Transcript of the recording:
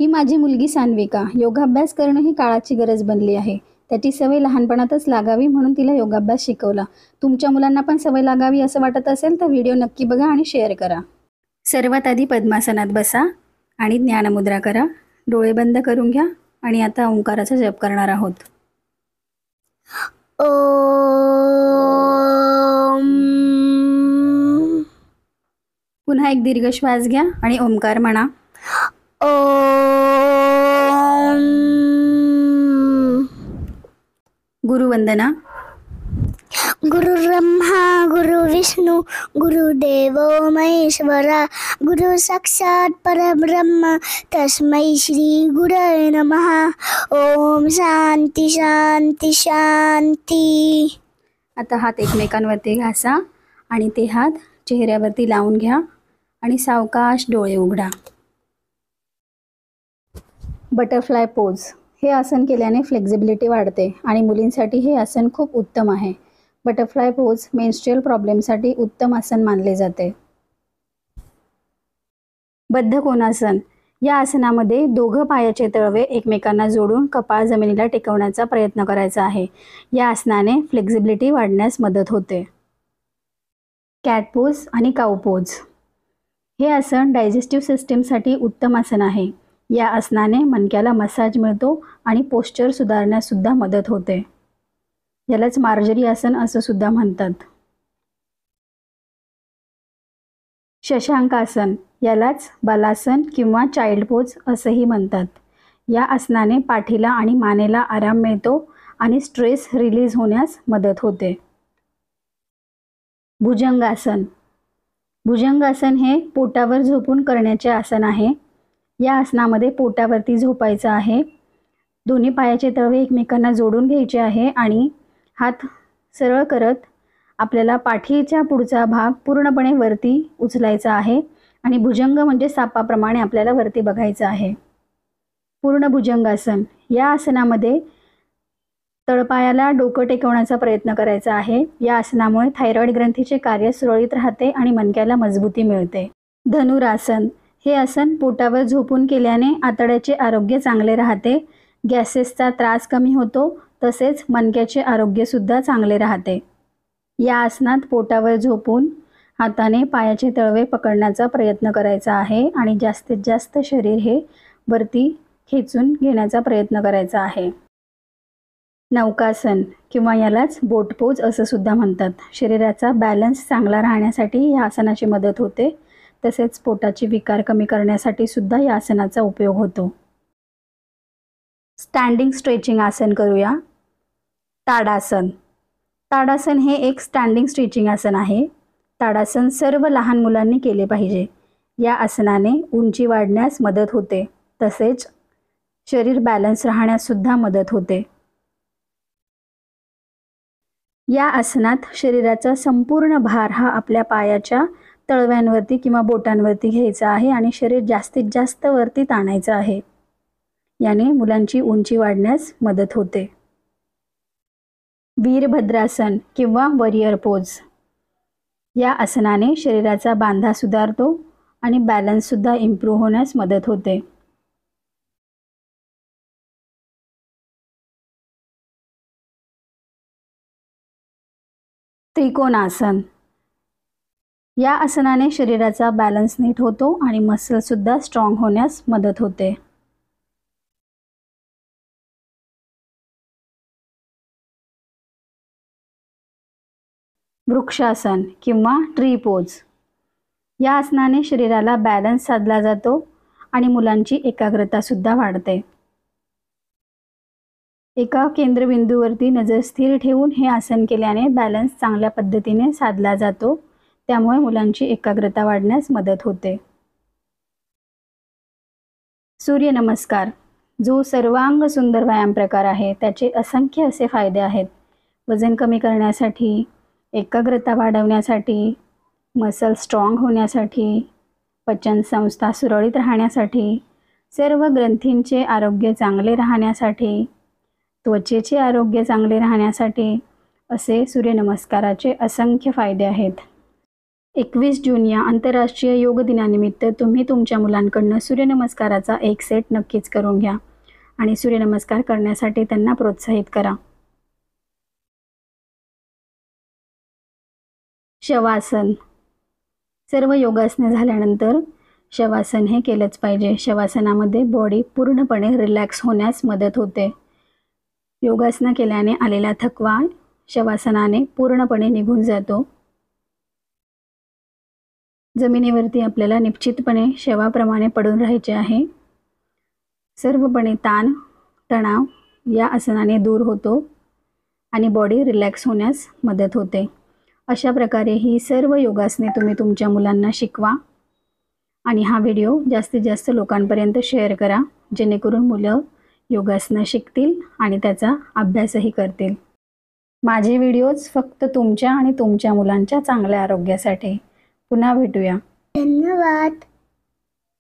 ही माझी मुलगी सान्विका. योगाभ्यास करणं ही काळाची गरज बनली आहे. त्याची सवय लहानपणातच लागावी म्हणून तिला योगाभ्यास शिकवला. तुमच्या मुलांना पण सवय लागावी असं वाटत असेल तर व्हिडिओ नक्की बघा आणि शेअर करा. सर्वात आधी पद्मासनात बसा आणि ज्ञानमुद्रा करा. डोळे बंद करून घ्या आणि आता ओंकाराचा जप करणार आहोत. ओम. पुन्हा एक दीर्घ श्वास घ्या आणि ओंकार म्हणा. ओम. गुरुवंदना. गुरु ब्रह्मा गुरु विष्णू गुरुदेवो महेश्वरा गुरु साक्षात परब्रह्म तस्मै श्री गुरवे नमः. ओम शांती शांती शांती. आता हात एकमेकांवरती घासा आणि ते हात चेहऱ्यावरती लावून घ्या आणि सावकाश डोळे उघडा. Butterfly pose. हे आसन केल्याने फ्लेक्झिबिलिटी वाढते आणि मुलींसाठी हे आसन खूप उत्तम आहे. बटरफ्लाय पोज मेन्स्ट्रुअल प्रॉब्लेमसाठी उत्तम आसन मानले जाते. बद्ध कोणासन. या आसनामध्ये दोघं पायाचे तळवे एकमेकांना जोडून कपाळ जमिनीला टेकवण्याचा प्रयत्न करायचा आहे. या आसनाने फ्लेक्झिबिलिटी वाढण्यास मदत होते. कॅट पोज आणि काऊ पोज. हे आसन डायजेस्टिव्ह सिस्टीमसाठी उत्तम आसन आहे. या आसनाने मणक्याला मसाज मिळतो आणि पोश्चर सुधारण्यास सुद्धा मदत होते. यालाच मार्जरी आसन असं सुद्धा म्हणतात. शशांक आसन. यालाच बालासन किंवा चाइल्ड पोज असंही म्हणतात. या आसनाने पाठीला आणि मानेला आराम मिळतो आणि स्ट्रेस रिलीज होण्यास मदत होते. भुजंगासन. भुजंगासन हे पोटावर झोपून करण्याचे आसन आहे. या आसनामध्ये पोटावरती झोपायचं आहे. दोन्ही पायाचे तळवे एकमेकांना जोडून घ्यायचे आहे आणि हात सरळ करत आपल्याला पाठीच्या पुढचा भाग पूर्णपणे वरती उचलायचा आहे आणि भुजंग म्हणजे सापाप्रमाणे आपल्याला वरती बघायचं आहे. पूर्ण भुजंगासन. या आसनामध्ये तळपायाला डोकं टेकवण्याचा प्रयत्न करायचा आहे. या आसनामुळे थायरॉइड ग्रंथीचे कार्य सुरळीत राहते आणि मणक्याला मजबूती मिळते. धनुरासन. हे आसन पोटावर झोपून केल्याने आतड्याचे आरोग्य चांगले राहते. गॅसेसचा त्रास कमी होतो तसेच मणक्याचे आरोग्यसुद्धा चांगले राहते. या आसनात पोटावर झोपून हाताने पायाचे तळवे पकडण्याचा प्रयत्न करायचा आहे आणि जास्तीत जास्त शरीर हे वरती खेचून घेण्याचा प्रयत्न करायचा आहे. नौकासन किंवा यालाच बोट पोज असं सुद्धा म्हणतात. शरीराचा बॅलन्स चांगला राहण्यासाठी या आसनाची मदत होते. तसेच पोटाचे विकार कमी करण्यासाठी सुद्धा या आसनाचा उपयोग होतो. स्टँडिंग स्ट्रेचिंग आसन करूया. ताडासन. ताडासन हे एक स्टँडिंग स्ट्रेचिंग आसन आहे. ताडासन सर्व लहान मुलांनी केले पाहिजे. या आसनाने उंची वाढण्यास मदत होते तसेच शरीर बॅलन्स राहण्यास सुद्धा मदत होते. या आसनात शरीराचा संपूर्ण भार हा आपल्या पायाच्या तळव्यांवरती किंवा बोटांवरती घ्यायचा आहे आणि शरीर जास्तीत जास्त वरती ताणायचं आहे. याने मुलांची उंची वाढण्यास मदत होते. वीरभद्रासन किंवा वरियर पोज. या आसनाने शरीराचा बांधा सुधारतो आणि बॅलन्ससुद्धा इम्प्रूव्ह होण्यास मदत होते. त्रिकोणासन. या आसनाने शरीराचा बॅलन्स नीट होतो आणि मसलसुद्धा स्ट्रॉंग होण्यास मदत होते. वृक्षासन किंवा ट्री पोज. या आसनाने शरीराला बॅलन्स साधला जातो आणि मुलांची एकाग्रतासुद्धा वाढते. एका केंद्रबिंदूवरती नजर स्थिर ठेवून हे आसन केल्याने बॅलन्स चांगल्या पद्धतीने साधला जातो. त्यामुळे मुलांची एकाग्रता वाढण्यास मदत होते. सूर्यनमस्कार. जो सर्वांग सुंदर व्यायाम प्रकार आहे त्याचे असंख्य असे फायदे आहेत. वजन कमी करण्यासाठी, एकाग्रता वाढवण्यासाठी, मसल स्ट्रॉंग होण्यासाठी, पचनसंस्था सुरळीत राहण्यासाठी, सर्व ग्रंथींचे आरोग्य चांगले राहण्यासाठी, त्वचेचे आरोग्य चांगले राहण्यासाठी असे सूर्यनमस्काराचे असंख्य फायदे आहेत. 21 जून या आंतरराष्ट्रीय योग दिनानिमित्त तुम्ही तुमच्या मुलांकडनं सूर्यनमस्काराचा एक सेट नक्कीच करून घ्या आणि सूर्यनमस्कार करण्यासाठी त्यांना प्रोत्साहित करा. शवासन. सर्व योगासने झाल्यानंतर शवासन हे केलंच पाहिजे. शवासनामध्ये बॉडी पूर्णपणे रिलॅक्स होण्यास मदत होते. योगासनं केल्याने आलेला थकवा शवासनाने पूर्णपणे निघून जातो. जमिनीवरती आपल्याला निश्चितपणे शवाप्रमाणे पडून राहायचे आहे. सर्वपणे ताण तणाव या आसनाने दूर होतो आणि बॉडी रिलॅक्स होण्यास मदत होते. अशा प्रकारे ही सर्व योगासने तुम्ही तुमच्या मुलांना शिकवा आणि हा व्हिडिओ जास्तीत जास्त लोकांपर्यंत शेअर करा, जेणेकरून मुलं योगासनं शिकतील आणि त्याचा अभ्यासही करतील. माझे व्हिडिओज फक्त तुमच्या आणि तुमच्या मुलांच्या चांगल्या आरोग्यासाठी. पुन्हा भेटूया. धन्यवाद.